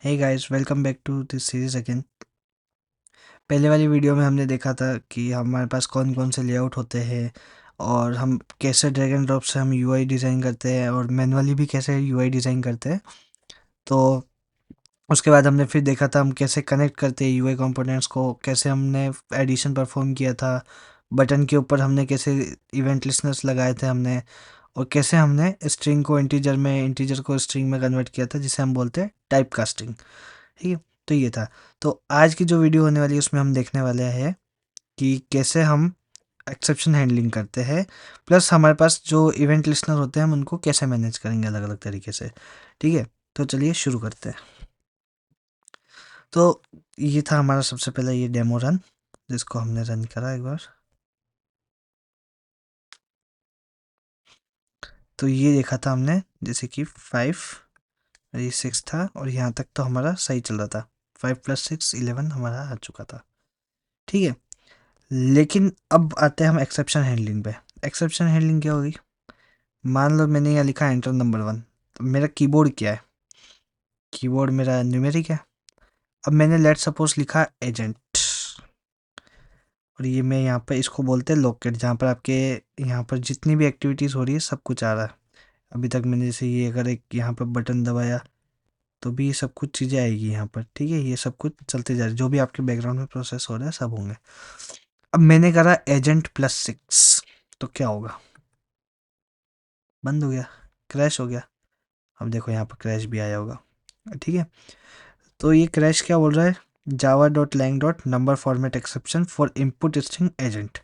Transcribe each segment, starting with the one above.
Hey guys, welcome back to this series again. पहले वाली video में हमने देखा था कि हमारे पास कौन कौन से लेआउट होते हैं और हम कैसे ड्रैग एंड ड्रॉप से हम यूआई डिज़ाइन करते हैं और मैनुअली भी कैसे यूआई डिज़ाइन करते हैं। तो उसके बाद हमने फिर देखा था हम कैसे कनेक्ट करते हैं यूआई कंपोनेंट्स को, कैसे हमने एडिशन परफॉर्म किया था, बटन के ऊपर हमने कैसे इवेंट लिस्टनर्स लगाए थे हमने, और कैसे हमने स्ट्रिंग को इंटीजर में, इंटीजर को स्ट्रिंग में कन्वर्ट किया था, जिसे हम बोलते हैं टाइप कास्टिंग। ठीक है, तो ये था। तो आज की जो वीडियो होने वाली है उसमें हम देखने वाले हैं कि कैसे हम एक्सेप्शन हैंडलिंग करते हैं, प्लस हमारे पास जो इवेंट लिस्नर होते हैं हम उनको कैसे मैनेज करेंगे अलग अलग तरीके से। ठीक है, तो चलिए शुरू करते हैं। तो ये था हमारा सबसे पहला ये डेमो रन, जिसको हमने रन करा एक बार। तो ये देखा था हमने जैसे कि 5, ये 6 था और यहाँ तक तो हमारा सही चल रहा था। 5 + 6 11 हमारा आ चुका था। ठीक है, लेकिन अब आते हैं हम एक्सेप्शन हैंडलिंग पे। एक्सेप्शन हैंडलिंग क्या होगी? मान लो मैंने यहाँ लिखा एंटर नंबर 1, तो मेरा कीबोर्ड क्या है? कीबोर्ड मेरा न्यूमेरिक है। अब मैंने लेट सपोज लिखा एजेंट, और ये मैं यहाँ पर इसको बोलते हैं लोकेट, जहाँ पर आपके यहाँ पर जितनी भी एक्टिविटीज़ हो रही है सब कुछ आ रहा है। अभी तक मैंने जैसे ये अगर एक यहाँ पर बटन दबाया तो भी ये सब कुछ चीज़ें आएगी यहाँ पर। ठीक है, ये सब कुछ चलते जा रहा है, जो भी आपके बैकग्राउंड में प्रोसेस हो रहा है सब होंगे। अब मैंने करा एजेंट +6, तो क्या होगा? बंद हो गया, क्रैश हो गया। अब देखो यहाँ पर क्रैश भी आया होगा। ठीक है, तो ये क्रैश क्या बोल रहा है? java.lang.number format exception for input string agent.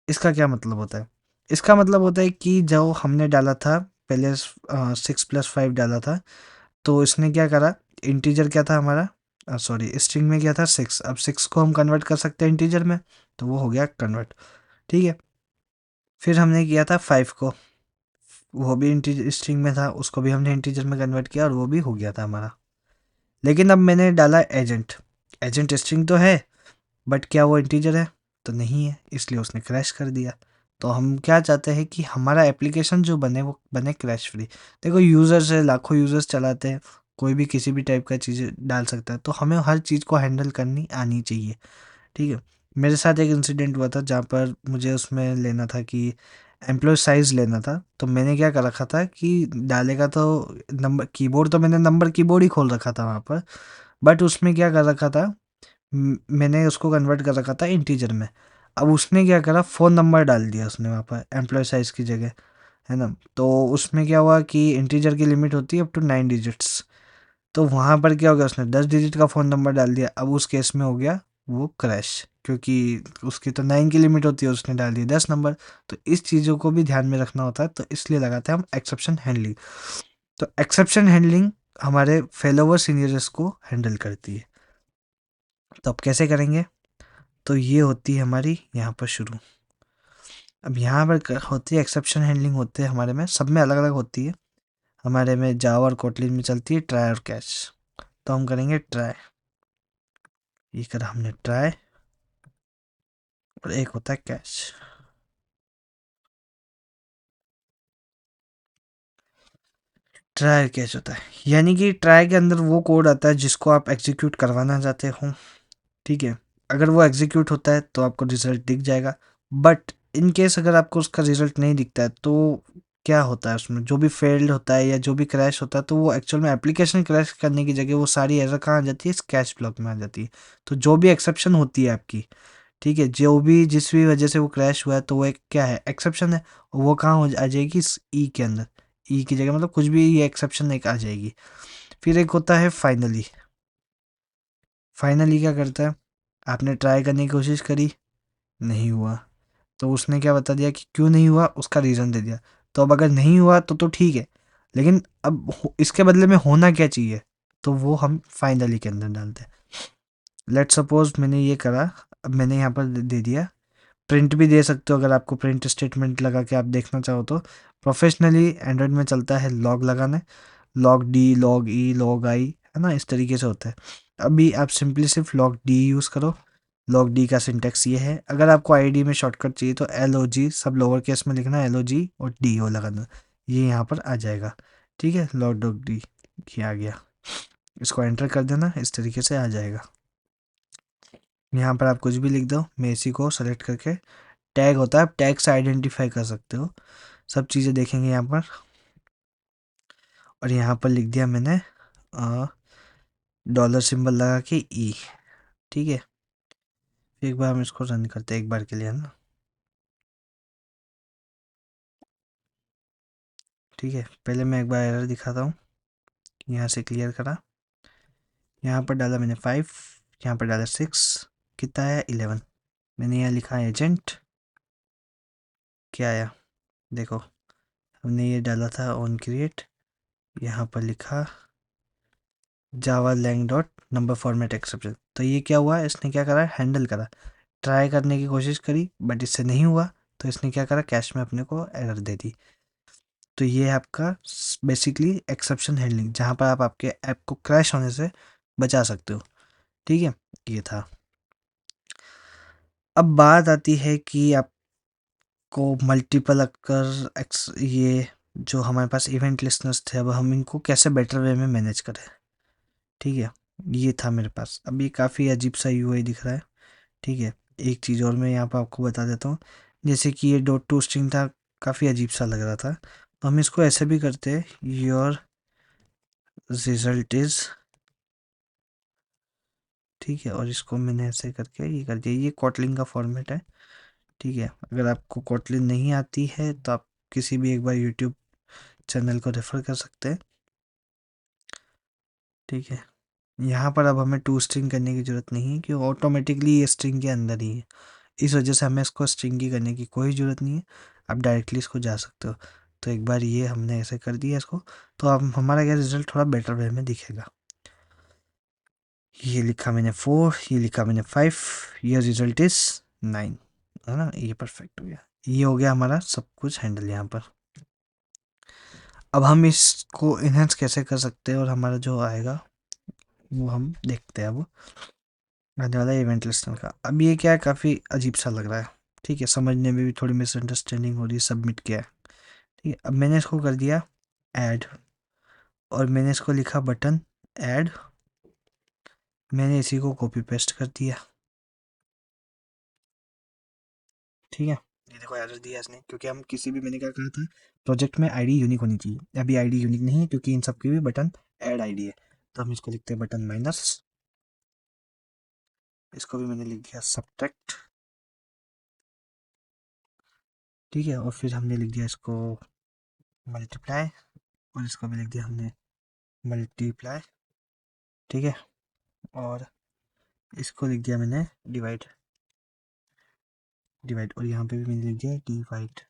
इसका क्या मतलब होता है? इसका मतलब होता है कि जो हमने डाला था पहले 6 + 5 डाला था, तो इसने क्या करा? इंटीजर क्या था हमारा? सॉरी, स्ट्रिंग में क्या था? 6। अब 6 को हम कन्वर्ट कर सकते हैं इंटीजर में, तो वो हो गया कन्वर्ट। ठीक है, फिर हमने किया था 5 को, वो भी इंटीजर स्ट्रिंग में था, उसको भी हमने इंटीजर में कन्वर्ट किया और वो भी हो गया था हमारा। लेकिन अब मैंने डाला एजेंट। एजेंट स्ट्रिंग तो है, बट क्या वो इंटीजर है? तो नहीं है, इसलिए उसने क्रैश कर दिया। तो हम क्या चाहते हैं कि हमारा एप्लीकेशन जो बने वो बने क्रैश फ्री। देखो, यूज़र्स है, लाखों यूज़र्स चलाते हैं, कोई भी किसी भी टाइप का चीज़ डाल सकता है, तो हमें हर चीज़ को हैंडल करनी आनी चाहिए। ठीक है, मेरे साथ एक इंसिडेंट हुआ था जहाँ पर मुझे उसमें लेना था कि एम्प्लॉय साइज़ लेना था। तो मैंने क्या कर रखा था कि डालेगा तो नंबर कीबोर्ड, तो मैंने नंबर कीबोर्ड ही खोल रखा था वहाँ पर, बट उसमें क्या कर रखा था, मैंने उसको कन्वर्ट कर रखा था इंटीजर में। अब उसने क्या करा, फ़ोन नंबर डाल दिया उसने वहाँ पर एम्प्लॉय साइज़ की जगह, है ना? तो उसमें क्या हुआ कि इंटीजर की लिमिट होती है अप टू 9 डिजिट्स। तो वहाँ पर क्या हो गया, उसने 10 डिजिट का फ़ोन नंबर डाल दिया। अब उस केस में हो गया वो क्रैश, क्योंकि उसकी तो 9 की लिमिट होती है, उसने डाल दिया 10 नंबर। तो इस चीज़ों को भी ध्यान में रखना होता है, तो इसलिए लगाते हैं हम एक्सेप्शन हैंडलिंग। तो एक्सेप्शन हैंडलिंग हमारे फेलोवर सीनियर्स को हैंडल करती है। तो अब कैसे करेंगे? तो ये होती है हमारी यहाँ पर शुरू। अब यहाँ पर होती है एक्सेप्शन हैंडलिंग, होते हैं हमारे में, सब में अलग अलग होती है। हमारे में जावा और कोटलिन में चलती है ट्राई और कैच। तो हम करेंगे ट्राई, ये करा हमने ट्राई, और एक होता है कैच। ट्राई कैच होता है, यानी कि ट्राई के अंदर वो कोड आता है जिसको आप एग्जीक्यूट करवाना चाहते हो। ठीक है, अगर वो एग्जीक्यूट होता है तो आपको रिजल्ट दिख जाएगा, बट इन केस अगर आपको उसका रिजल्ट नहीं दिखता है तो क्या होता है, उसमें जो भी फेल्ड होता है या जो भी क्रैश होता है, तो वो एक्चुअल में एप्लीकेशन क्रैश करने की जगह वो सारी एरर कहाँ आ जाती है? इस कैच ब्लॉक में आ जाती है। तो जो भी एक्सेप्शन होती है आपकी, ठीक है, जो भी जिस भी वजह से वो क्रैश हुआ है, तो वो एक क्या है? एक्सेप्शन है। और वो कहाँ आ जाएगी? इस ई के अंदर। ई की जगह मतलब कुछ भी, ये एक्सेप्शन एक आ जाएगी। फिर एक होता है फाइनली। फाइनली क्या करता है? आपने ट्राई करने की कोशिश करी, नहीं हुआ, तो उसने क्या बता दिया कि क्यों नहीं हुआ, उसका रीज़न दे दिया। तो अब अगर नहीं हुआ तो ठीक है, लेकिन अब इसके बदले में होना क्या चाहिए? तो वो हम फाइनली के अंदर डालते हैं। लेट सपोज मैंने ये करा, अब मैंने यहाँ पर दे दिया, प्रिंट भी दे सकते हो अगर आपको प्रिंट स्टेटमेंट लगा के आप देखना चाहो तो। प्रोफेशनली एंड्रॉयड में चलता है लॉग लगाना, log D, log E, log I, है ना? इस तरीके से होता है। अभी आप सिंपली सिर्फ लॉग डी यूज़ करो। लॉग डी का सिंटेक्स ये है, अगर आपको आईडी में शॉर्टकट चाहिए तो एल ओ जी, सब लोअर केस में लिखना, एल ओ जी और डी ओ लगाना, ये यहाँ पर आ जाएगा। ठीक है, लॉग डॉग डी, ये आ गया। इसको एंटर कर देना, इस तरीके से आ जाएगा। यहाँ पर आप कुछ भी लिख दो, मैं इसी को सेलेक्ट करके, टैग होता है, आप टैग से आइडेंटिफाई कर सकते हो, सब चीज़ें देखेंगे यहाँ पर। और यहाँ पर लिख दिया मैंने डॉलर सिंबल लगा के ई। ठीक है, एक बार हम इसको रन करते हैं एक बार के लिए, है ना। ठीक है, पहले मैं एक बार एरर दिखाता हूँ। यहाँ से क्लियर करा, यहाँ पर डाला मैंने 5, यहाँ पर डाला 6, कितना आया 11। मैंने यहाँ लिखा एजेंट, क्या आया देखो, हमने ये डाला था ऑन क्रिएट, यहाँ पर लिखा Java lang dot number format exception. तो ये क्या हुआ, इसने क्या करा, हैंडल करा, ट्राई करने की कोशिश करी बट इससे नहीं हुआ, तो इसने क्या करा, कैश में अपने को एरर दे दी। तो ये है आपका बेसिकली एक्सेप्शन हैंडलिंग, जहाँ पर आप आपके ऐप को क्रैश होने से बचा सकते हो। ठीक है, ये था। अब बात आती है कि आपको मल्टीपल अक्कर ये जो हमारे पास इवेंट लिस्टनर्स थे, अब हम इनको कैसे बेटर वे में मैनेज करें। ठीक है, ये था मेरे पास। अब ये काफ़ी अजीब सा यूआई दिख रहा है। ठीक है, एक चीज़ और मैं यहाँ पर आपको बता देता हूँ, जैसे कि ये डॉट टू स्ट्रिंग था, काफ़ी अजीब सा लग रहा था, तो हम इसको ऐसे भी करते हैं, योर रिजल्ट इज़। ठीक है, और इसको मैंने ऐसे करके ये कर दिया, ये कॉटलिन का फॉर्मेट है। ठीक है, अगर आपको कॉटलिन नहीं आती है तो आप किसी भी एक बार यूट्यूब चैनल को रेफ़र कर सकते हैं। ठीक है, यहाँ पर अब हमें टू स्ट्रिंग करने की ज़रूरत नहीं है, क्योंकि ऑटोमेटिकली ये स्ट्रिंग के अंदर ही है, इस वजह से हमें इसको स्ट्रिंग की करने की कोई ज़रूरत नहीं है। आप डायरेक्टली इसको जा सकते हो। तो एक बार ये हमने ऐसे कर दिया इसको, तो अब हमारा क्या रिजल्ट थोड़ा बेटर वे में दिखेगा। ये लिखा मैंने 4, ये लिखा मैंने 5, ये रिजल्ट इज 9, है ना, ये परफेक्ट हो गया। ये हो गया हमारा सब कुछ हैंडल यहाँ पर। अब हम इसको इन्हेंस कैसे कर सकते हैं और हमारा जो आएगा वो हम देखते हैं अब आने वाला इवेंट लिस्टनर का। अब ये क्या है, काफ़ी अजीब सा लग रहा है। ठीक है, समझने में भी थोड़ी मिसअंडरस्टैंडिंग हो रही है, सबमिट किया है। ठीक है, अब मैंने इसको कर दिया ऐड, और मैंने इसको लिखा बटन ऐड, मैंने इसी को कॉपी पेस्ट कर दिया। ठीक है, ये देखो एरर दिया इसने, क्योंकि हम किसी भी, मैंने क्या कहा था, प्रोजेक्ट में आईडी यूनिक होनी चाहिए। अभी आईडी यूनिक नहीं है, क्योंकि इन सब की भी बटन ऐड आईडी है, तो हम इसको लिखते हैं बटन माइनस, इसको भी मैंने लिख दिया सब्ट्रैक्ट। ठीक है, और फिर हमने लिख दिया इसको मल्टीप्लाई, और इसको भी लिख दिया हमने मल्टीप्लाई। ठीक है, और इसको लिख दिया मैंने डिवाइड, डिवाइड, और यहाँ पे भी मैंने लिख दिया डिवाइड।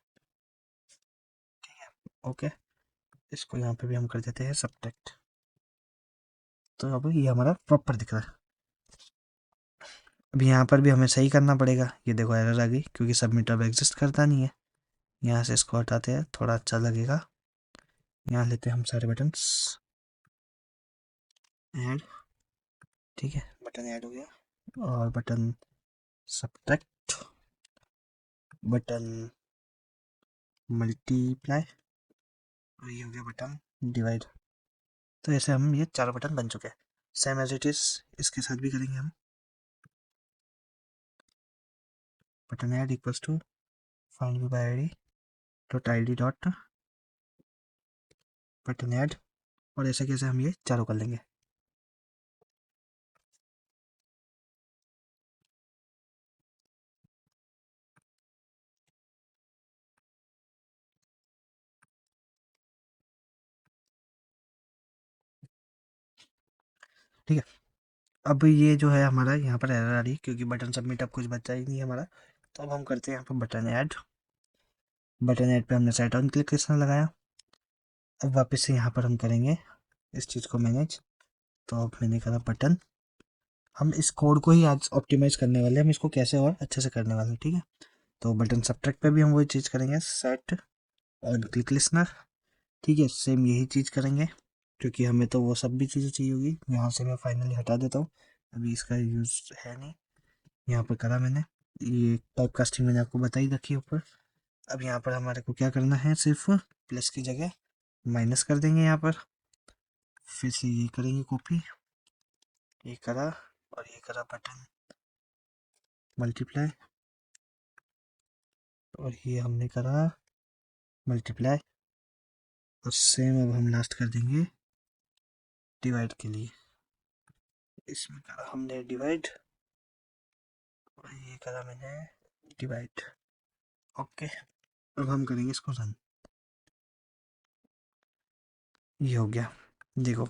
ओके, इसको यहाँ पे भी हम कर देते हैं सब्ट्रैक्ट। तो अब ये हमारा प्रॉपर दिख रहा है। अब यहाँ पर भी हमें सही करना पड़ेगा, ये देखो एरर आ गई, क्योंकि सबमिट अब एग्जिस्ट करता नहीं है। यहाँ से इसको हटाते हैं, थोड़ा अच्छा लगेगा। यहाँ लेते हैं हम सारे बटन्स, ऐड। ठीक है, बटन ऐड हो गया, और बटन सब्ट्रैक्ट, बटन मल्टीप्लाई, और ये हो गया बटन डिवाइड। तो ऐसे हम ये चारों बटन बन चुके हैं। सेम एज इट इज़ इसके साथ भी करेंगे हम। Button add equals to find me by ID dot ID dot button add, और ऐसे कैसे हम ये चारों कर लेंगे। ठीक है, अब ये जो है हमारा यहाँ पर एरर आ रही है, क्योंकि बटन सबमिट अब कुछ बचा ही नहीं है हमारा। तो अब हम करते हैं यहाँ पर बटन ऐड, बटन ऐड पे हमने सेट ऑन क्लिक करना लगाया। अब वापस से यहाँ पर हम करेंगे इस चीज़ को मैनेज। तो अब मैंने करा बटन, हम इस कोड को ही आज ऑप्टिमाइज करने वाले हैं, हम इसको कैसे और अच्छे से करने वाले हैं। ठीक है, तो बटन सब्ट्रैक्ट पे भी हम वही चीज़ करेंगे, सेट ऑन क्लिक लिसनर। ठीक है, सेम यही चीज़ करेंगे, क्योंकि हमें तो वो सब भी चीज़ें चाहिए होगी। यहाँ से मैं फाइनली हटा देता हूँ, अभी इसका यूज़ है नहीं। यहाँ पर करा मैंने, ये टाइप कास्टिंग मैंने आपको बताई रखी ऊपर। अब यहाँ पर हमारे को क्या करना है, सिर्फ प्लस की जगह माइनस कर देंगे यहाँ पर, फिर से ये करेंगे कॉपी, ये करा, और ये करा बटन मल्टीप्लाई, और ये हमने करा मल्टीप्लाई, और सेम अब हम लास्ट कर देंगे डिवाइड के लिए। इसमें करा हमने डिवाइड, और ये करा मैंने डिवाइड। ओके, अब हम करेंगे इसको रन। ये हो गया, देखो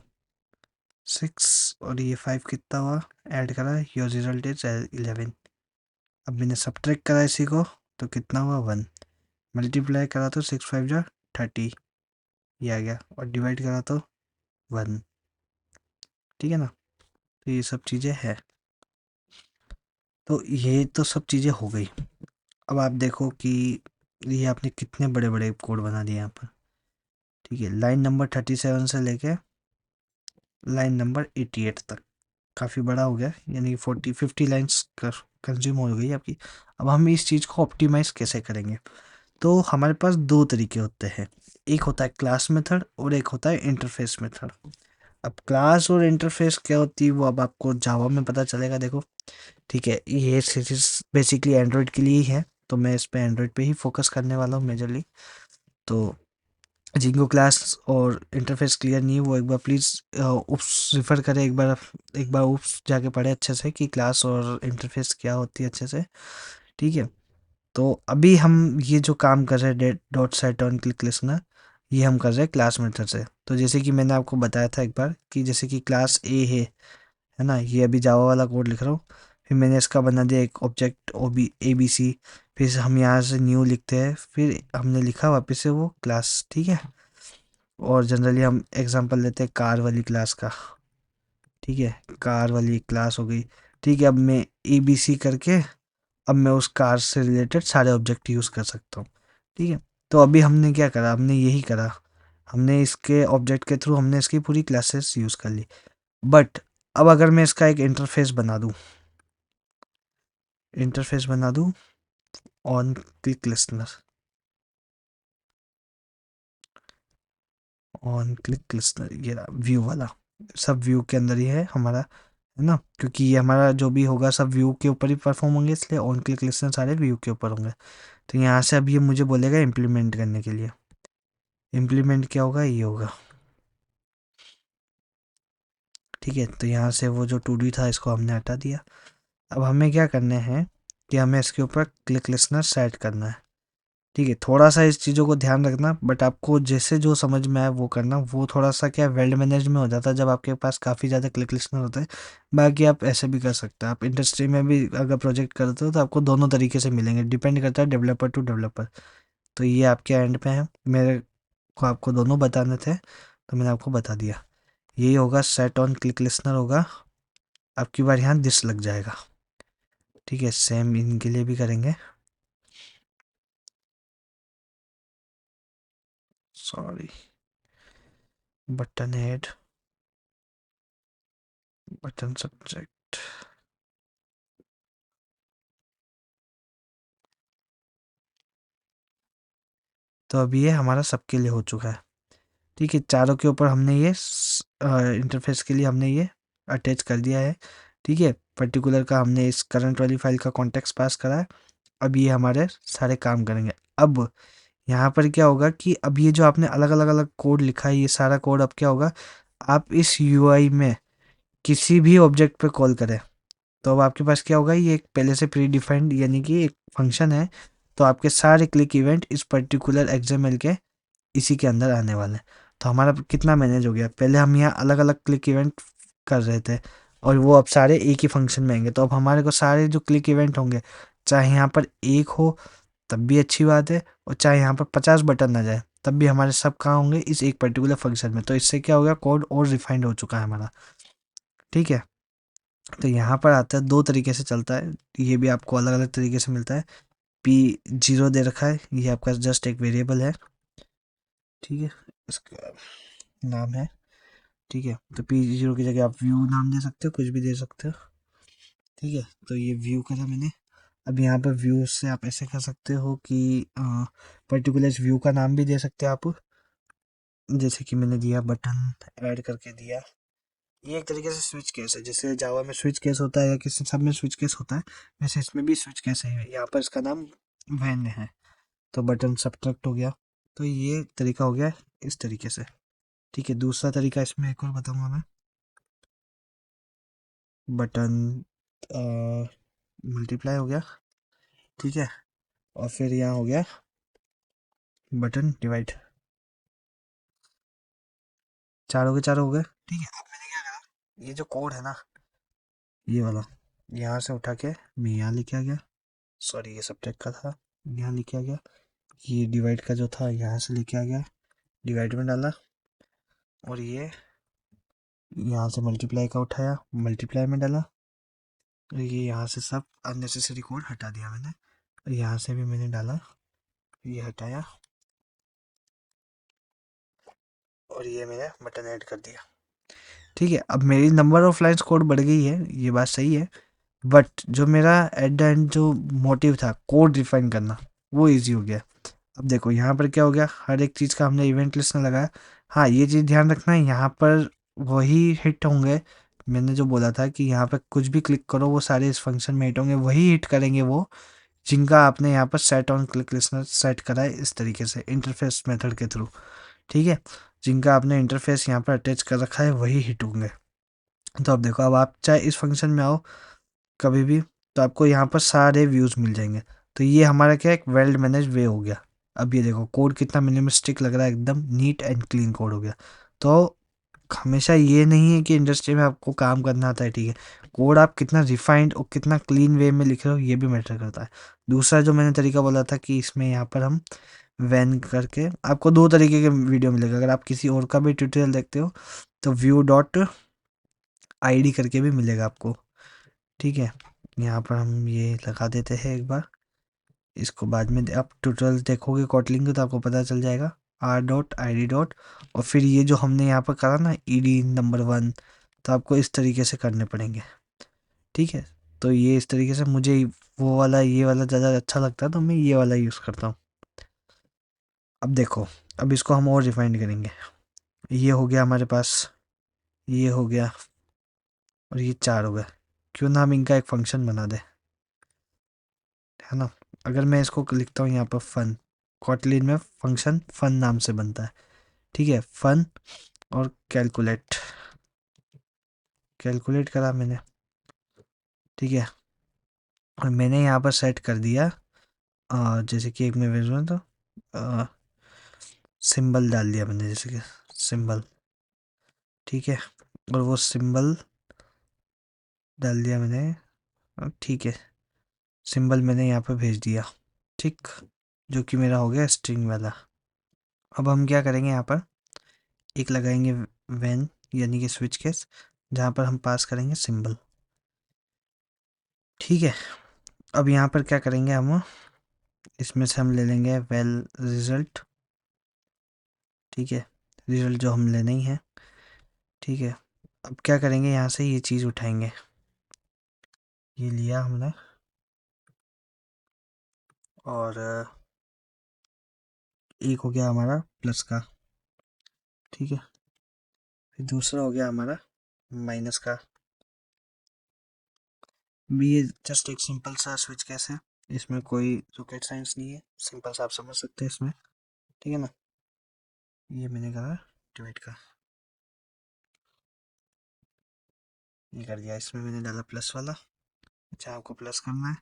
6 और ये 5 कितना हुआ, ऐड करा, योर रिजल्ट इज 11। अब मैंने सब्ट्रैक्ट करा इसी को, तो कितना हुआ 1। मल्टीप्लाई करा तो 6 5 जा 30, ये आ गया, और डिवाइड करा तो 1। ठीक है ना, तो ये सब चीज़ें हैं। तो ये तो सब चीज़ें हो गई। अब आप देखो कि ये आपने कितने बड़े बड़े कोड बना दिए यहाँ पर। ठीक है, लाइन नंबर 37 से लेके लाइन नंबर 88 तक काफ़ी बड़ा हो गया, यानी 50 लाइन्स कंज्यूम हो गई आपकी। अब हम इस चीज़ को ऑप्टिमाइज़ कैसे करेंगे? तो हमारे पास दो तरीके होते हैं, एक होता है क्लास मेथड और एक होता है इंटरफेस मेथड। अब क्लास और इंटरफेस क्या होती है वो अब आपको जावा में पता चलेगा। देखो, ठीक है, ये सीरीज बेसिकली एंड्रॉयड के लिए ही है, तो मैं इस पे एंड्रॉयड पे ही फोकस करने वाला हूँ मेजरली। तो जिनको क्लास और इंटरफेस क्लियर नहीं है वो एक बार प्लीज़ उप्स रिफ़र करें, एक बार उप्स जाके पढ़े अच्छे से कि क्लास और इंटरफेस क्या होती है अच्छे से। ठीक है, तो अभी हम ये जो काम कर रहे हैं date dot set on click listener, ये हम कर रहे हैं क्लास मेथड से। तो जैसे कि मैंने आपको बताया था एक बार कि जैसे कि क्लास ए है ना, ये अभी जावा वाला कोड लिख रहा हूँ, फिर मैंने इसका बना दिया एक object O B A B C, फिर हम यहाँ से न्यू लिखते हैं, फिर हमने लिखा वापस से वो क्लास। ठीक है, और जनरली हम एग्जांपल लेते हैं कार वाली क्लास का। ठीक है, कार वाली क्लास हो गई। ठीक है, अब मैं ए बी सी करके अब मैं उस कार से रिलेटेड सारे ऑब्जेक्ट यूज़ कर सकता हूँ। ठीक है, तो अभी हमने क्या करा, हमने यही करा, हमने इसके ऑब्जेक्ट के थ्रू हमने इसकी पूरी क्लासेस यूज़ कर ली। बट अब अगर मैं इसका एक इंटरफेस बना दूँ on click listener, on click listener ये व्यू वाला, सब व्यू के अंदर ही है हमारा, है ना, क्योंकि ये हमारा जो भी होगा सब व्यू के ऊपर ही परफॉर्म होंगे, इसलिए ऑन क्लिक लिसनर सारे व्यू के ऊपर होंगे। तो यहाँ से अब ये मुझे बोलेगा इम्प्लीमेंट करने के लिए। इम्प्लीमेंट क्या होगा, ये होगा। ठीक है, तो यहाँ से वो जो टू डी था इसको हमने हटा दिया। अब हमें क्या करने हैं कि हमें इसके ऊपर क्लिक लिसनर सेट करना है। ठीक है, थोड़ा सा इस चीज़ों को ध्यान रखना, बट आपको जैसे जो समझ में आए वो करना। वो थोड़ा सा क्या वेल मैनेज में हो जाता है जब आपके पास काफ़ी ज़्यादा क्लिक लिसनर होते हैं। बाकी आप ऐसे भी कर सकते हैं, आप इंडस्ट्री में भी अगर प्रोजेक्ट करते हो तो आपको दोनों तरीके से मिलेंगे, डिपेंड करता है डेवलपर टू डेवलपर। तो ये आपके एंड पे है, मेरे को आपको दोनों बताने थे तो मैंने आपको बता दिया। यही होगा, सेट ऑन क्लिक लिसनर होगा, आपकी बार यहाँ दिस लग जाएगा। ठीक है, सेम इनके लिए भी करेंगे। Sorry, button head, button subject. तो अब ये हमारा सबके लिए हो चुका है। ठीक है, चारों के ऊपर हमने ये इंटरफेस के लिए हमने ये अटैच कर दिया है। ठीक है, पर्टिकुलर का हमने इस करंट वाली फाइल का कॉन्टेक्स्ट पास करा है। अब ये हमारे सारे काम करेंगे। अब यहाँ पर क्या होगा कि अब ये जो आपने अलग अलग अलग कोड लिखा है, ये सारा कोड अब क्या होगा, आप इस यूआई में किसी भी ऑब्जेक्ट पे कॉल करें तो अब आपके पास क्या होगा, ये एक पहले से प्री डिफाइंड यानी कि एक फंक्शन है। तो आपके सारे क्लिक इवेंट इस पर्टिकुलर एक्सएमएल के इसी के अंदर आने वाले हैं। तो हमारा कितना मैनेज हो गया, पहले हम यहाँ अलग अलग क्लिक इवेंट कर रहे थे और वो अब सारे एक ही फंक्शन में आएंगे। तो अब हमारे को सारे जो क्लिक इवेंट होंगे, चाहे यहाँ पर एक हो तब भी अच्छी बात है, और चाहे यहाँ पर 50 बटन ना जाए तब भी हमारे सब कहाँ होंगे, इस एक पर्टिकुलर फंक्शन में। तो इससे क्या हो गया, कोड और रिफाइंड हो चुका है हमारा। ठीक है, तो यहाँ पर आता है, दो तरीके से चलता है, ये भी आपको अलग अलग तरीके से मिलता है। पी जीरो दे रखा है, ये आपका जस्ट एक वेरिएबल है। ठीक है, इसका नाम है। ठीक है, तो पी जीरो की जगह आप व्यू नाम दे सकते हो, कुछ भी दे सकते हो। ठीक है, तो ये व्यू करा मैंने। अब यहाँ पर व्यू से आप ऐसे कर सकते हो कि पर्टिकुलर व्यू का नाम भी दे सकते हो आप, जैसे कि मैंने दिया बटन ऐड करके दिया। ये एक तरीके से स्विच केस है, जैसे जावा में स्विच केस होता है या किसी सब में स्विच केस होता है, वैसे इसमें भी स्विच केस है। यहाँ पर इसका नाम वैन है। तो बटन सब्ट्रैक्ट हो गया। तो ये तरीका हो गया इस तरीके से। ठीक है, दूसरा तरीका इसमें एक और बताऊंगा मैं। बटन मल्टीप्लाई हो गया, ठीक है, और फिर यहाँ हो गया बटन डिवाइड। चारों के चारों हो गए। ठीक है, अब मैंने क्या करा, ये जो कोड है ना, ये वाला, यहाँ से उठा के मैं यहाँ लेके आ गया। सॉरी, ये सब्ट्रैक्ट का था, यहाँ लेके आ गया। ये डिवाइड का जो था यहाँ से लेके आ गया, डिवाइड में डाला। और ये यहाँ से मल्टीप्लाई का उठाया, मल्टीप्लाई में डाला। और ये यहाँ से सब अननेसेसरी कोड हटा दिया मैंने। और यहाँ से भी मैंने डाला, ये हटाया, और ये मैंने बटन ऐड कर दिया। ठीक है, अब मेरी नंबर ऑफ लाइन्स कोड बढ़ गई है, ये बात सही है। बट जो मेरा एट द एंड जो मोटिव था कोड डिफाइन करना, वो इजी हो गया। अब देखो यहाँ पर क्या हो गया, हर एक चीज़ का हमने इवेंट लिस्ट में लगाया। हाँ, ये चीज़ ध्यान रखना है, यहाँ पर वही हिट होंगे। मैंने जो बोला था कि यहाँ पर कुछ भी क्लिक करो वो सारे इस फंक्शन में हिट होंगे, वही हिट करेंगे वो जिनका आपने यहाँ पर set on click listener set करा है इस तरीके से इंटरफेस मेथड के थ्रू। ठीक है, जिनका आपने इंटरफेस यहाँ पर अटैच कर रखा है वही हिट होंगे। तो अब देखो, अब आप चाहे इस फंक्शन में आओ कभी भी, तो आपको यहाँ पर सारे व्यूज़ मिल जाएंगे। तो ये हमारा क्या एक वेल मैनेज वे हो गया। अब ये देखो कोड कितना मिनिमलिस्टिक लग रहा है, एकदम नीट एंड क्लीन कोड हो गया। तो हमेशा ये नहीं है कि इंडस्ट्री में आपको काम करना आता है, ठीक है, कोड आप कितना रिफाइंड और कितना क्लीन वे में लिख रहे हो ये भी मैटर करता है। दूसरा जो मैंने तरीका बोला था कि इसमें यहाँ पर हम वैन करके, आपको दो तरीके के वीडियो मिलेगा। अगर आप किसी और का भी ट्यूटोरियल देखते हो तो व्यू डॉट आई डी करके भी मिलेगा आपको। ठीक है, यहाँ पर हम ये लगा देते हैं एक बार, इसको बाद में आप ट्यूटोरियल देखोगे कॉटलिंग के तो आपको पता चल जाएगा। R dot I D dot, और फिर ये जो हमने यहाँ पर करा ना ई डी नंबर 1, तो आपको इस तरीके से करने पड़ेंगे। ठीक है, तो ये इस तरीके से मुझे वो वाला ये वाला ज़्यादा अच्छा लगता है तो मैं ये वाला यूज़ करता हूँ। अब देखो, अब इसको हम और रिफाइंड करेंगे। ये हो गया हमारे पास, ये हो गया, और ये 4 हो गए। क्यों ना हम इनका एक फंक्शन बना दें, है ना। अगर मैं इसको लिखता हूँ यहाँ पर फन, कॉटलिन में फंक्शन फन नाम से बनता है। ठीक है, फन और कैलकुलेट, कैलकुलेट करा मैंने। ठीक है, और मैंने यहाँ पर सेट कर दिया जैसे कि एक मैं भेजूँ तो सिंबल डाल दिया मैंने, जैसे कि सिंबल। ठीक है, और वो सिंबल डाल दिया मैंने। ठीक है, सिंबल मैंने यहाँ पर भेज दिया। ठीक, जो कि मेरा हो गया स्ट्रिंग वाला। अब हम क्या करेंगे, यहाँ पर एक लगाएंगे व्हेन, यानी कि स्विच केस, जहाँ पर हम पास करेंगे सिंबल। ठीक है, अब यहाँ पर क्या करेंगे हम, इसमें से हम ले लेंगे वेल रिजल्ट। ठीक है, रिजल्ट जो हम लेना ही है। ठीक है, अब क्या करेंगे, यहाँ से ये चीज़ उठाएंगे, ये लिया हमने, और एक हो गया हमारा प्लस का। ठीक है, फिर दूसरा हो गया हमारा माइनस का। भी ये जस्ट एक सिंपल सा स्विच केस है, इसमें कोई रॉकेट साइंस नहीं है, सिंपल सा आप समझ सकते हैं इसमें। ठीक है ना, ये मैंने कहा डिवाइड का, ये कर दिया, इसमें मैंने डाला प्लस वाला। अच्छा, आपको प्लस करना है,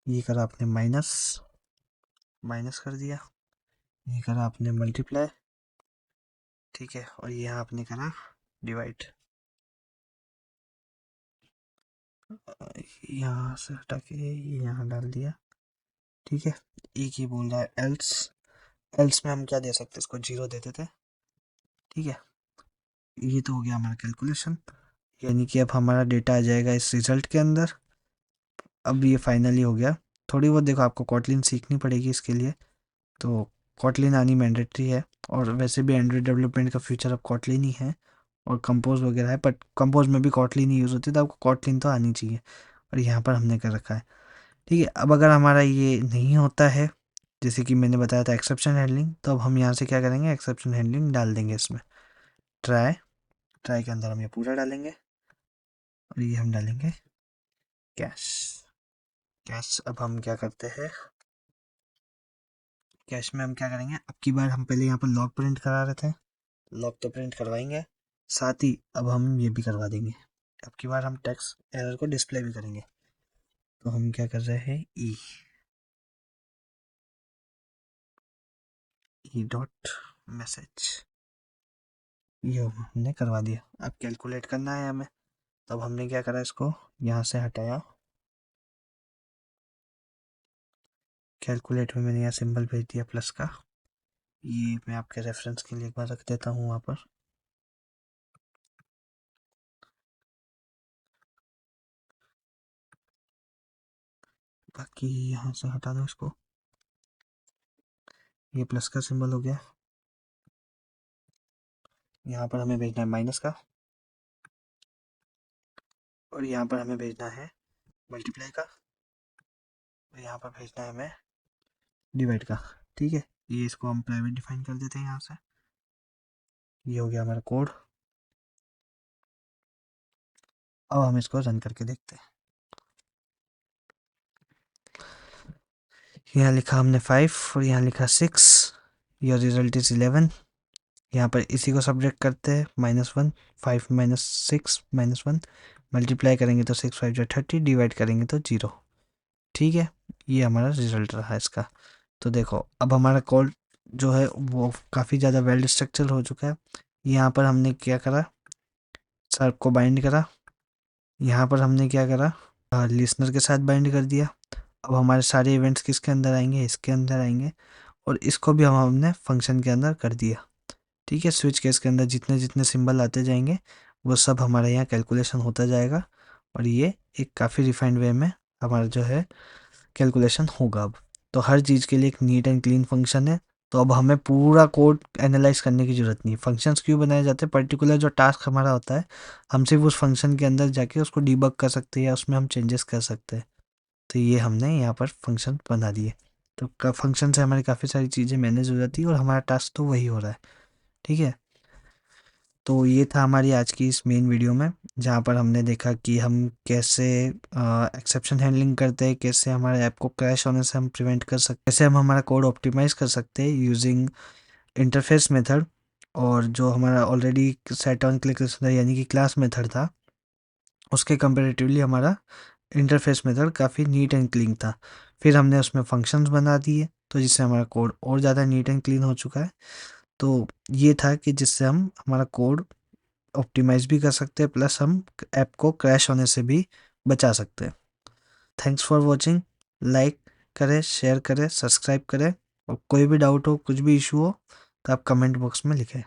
ये करा आपने माइनस, माइनस कर दिया। ये करा आपने मल्टीप्लाई। ठीक है, और ये यहाँ आपने करा डिवाइड। यहाँ से हटा के ये यहाँ डाल दिया। ठीक है, एक ही बोल रहा है एल्स, एल्स में हम क्या दे सकते हैं, इसको 0 दे देते। ठीक है, ये तो हो गया हमारा कैलकुलेशन, यानी कि अब हमारा डेटा आ जाएगा इस रिजल्ट के अंदर। अब ये फाइनली हो गया। थोड़ी बहुत देखो आपको कॉटलिन सीखनी पड़ेगी इसके लिए, तो कॉटलिन आनी मैंडेटरी है। और वैसे भी एंड्रॉइड डेवलपमेंट का फ्यूचर अब कॉटलिन ही है, और कंपोज वगैरह है, बट कंपोज में भी कॉटलिन ही यूज़ होती है, तो आपको कॉटलिन तो आनी चाहिए। और यहाँ पर हमने कर रखा है। ठीक है, अब अगर हमारा ये नहीं होता है, जैसे कि मैंने बताया था एक्सेप्शन हैंडलिंग, तो अब हम यहाँ से क्या करेंगे, एक्सेप्शन हैंडलिंग डाल देंगे इसमें, ट्राई ट्राई के अंदर हम ये पूरा डालेंगे और ये हम डालेंगे कैश। कैश अब हम क्या करते हैं, कैश में हम क्या करेंगे, अब की बार हम पहले यहाँ पर लॉग प्रिंट करा रहे थे, लॉग तो प्रिंट करवाएंगे, साथ ही अब हम ये भी करवा देंगे, अब की बार हम टेक्स्ट एरर को डिस्प्ले भी करेंगे। तो हम क्या कर रहे हैं, ई डॉट मैसेज, ये हमने करवा दिया। अब कैलकुलेट करना है हमें, तब हमने क्या करा, इसको यहाँ से हटाया, कैलकुलेट में मैंने यहाँ सिंबल भेज दिया प्लस का, ये मैं आपके रेफरेंस के लिए एक बार रख देता हूँ वहाँ पर। बाकी यहाँ से हटा दो इसको, ये प्लस का सिंबल हो गया। यहाँ पर हमें भेजना है माइनस का, और यहाँ पर हमें भेजना है मल्टीप्लाई का, और यहाँ पर भेजना है हमें डिवाइड का। ठीक है, ये इसको हम प्राइवेट डिफाइन कर देते हैं यहाँ से। ये हो गया हमारा कोड। अब हम इसको रन करके देखते हैं। यहाँ लिखा हमने 5 और यहाँ लिखा 6, योर रिजल्ट इज 11। यहाँ पर इसी को सब्ट्रैक्ट करते हैं, -1, 5 माइनस 6 -1, मल्टीप्लाई करेंगे तो 6 5 30, डिवाइड करेंगे तो 0। ठीक है, ये हमारा रिजल्ट रहा इसका। तो देखो अब हमारा कोड जो है वो काफ़ी ज़्यादा वेल स्ट्रक्चर हो चुका है। यहाँ पर हमने क्या करा, सर्व को बाइंड करा, यहाँ पर हमने क्या करा, लिसनर के साथ बाइंड कर दिया। अब हमारे सारे इवेंट्स किसके अंदर आएंगे, इसके अंदर आएंगे, और इसको भी हमने फंक्शन के अंदर कर दिया। ठीक है, स्विच केस के अंदर जितने जितने सिंबल आते जाएंगे वो सब हमारे यहाँ कैलकुलेशन होता जाएगा, और ये एक काफ़ी रिफाइंड वे में हमारा जो है कैलकुलेशन होगा। अब तो हर चीज़ के लिए एक नीट एंड क्लीन फंक्शन है। तो अब हमें पूरा कोड एनालाइज करने की ज़रूरत नहीं है। फंक्शंस क्यों बनाए जाते हैं, पर्टिकुलर जो टास्क हमारा होता है हम सिर्फ उस फंक्शन के अंदर जाके उसको डीबग कर सकते हैं या उसमें हम चेंजेस कर सकते हैं। तो ये हमने यहाँ पर फंक्शन बना दिए। तो फंक्शन से हमारी काफ़ी सारी चीज़ें मैनेज हो जाती है और हमारा टास्क तो वही हो रहा है। ठीक है, तो ये था हमारी आज की इस मेन वीडियो में, जहाँ पर हमने देखा कि हम कैसे एक्सेप्शन हैंडलिंग करते हैं, कैसे हमारे ऐप को क्रैश होने से हम प्रिवेंट कर सकते हैं, कैसे हम हमारा कोड ऑप्टिमाइज कर सकते हैं यूजिंग इंटरफेस मेथड, और जो हमारा already set on click listener यानी कि क्लास मेथड था उसके कंपेरेटिवली हमारा इंटरफेस मेथड काफ़ी नीट एंड क्लीन था। फिर हमने उसमें फंक्शंस बना दिए तो जिससे हमारा कोड और ज़्यादा नीट एंड क्लीन हो चुका है। तो ये था कि जिससे हम हमारा कोड ऑप्टिमाइज भी कर सकते हैं, प्लस हम ऐप को क्रैश होने से भी बचा सकते हैं। Thanks for watching. लाइक करें, शेयर करें, सब्सक्राइब करें, और कोई भी डाउट हो, कुछ भी इशू हो तो आप कमेंट बॉक्स में लिखें।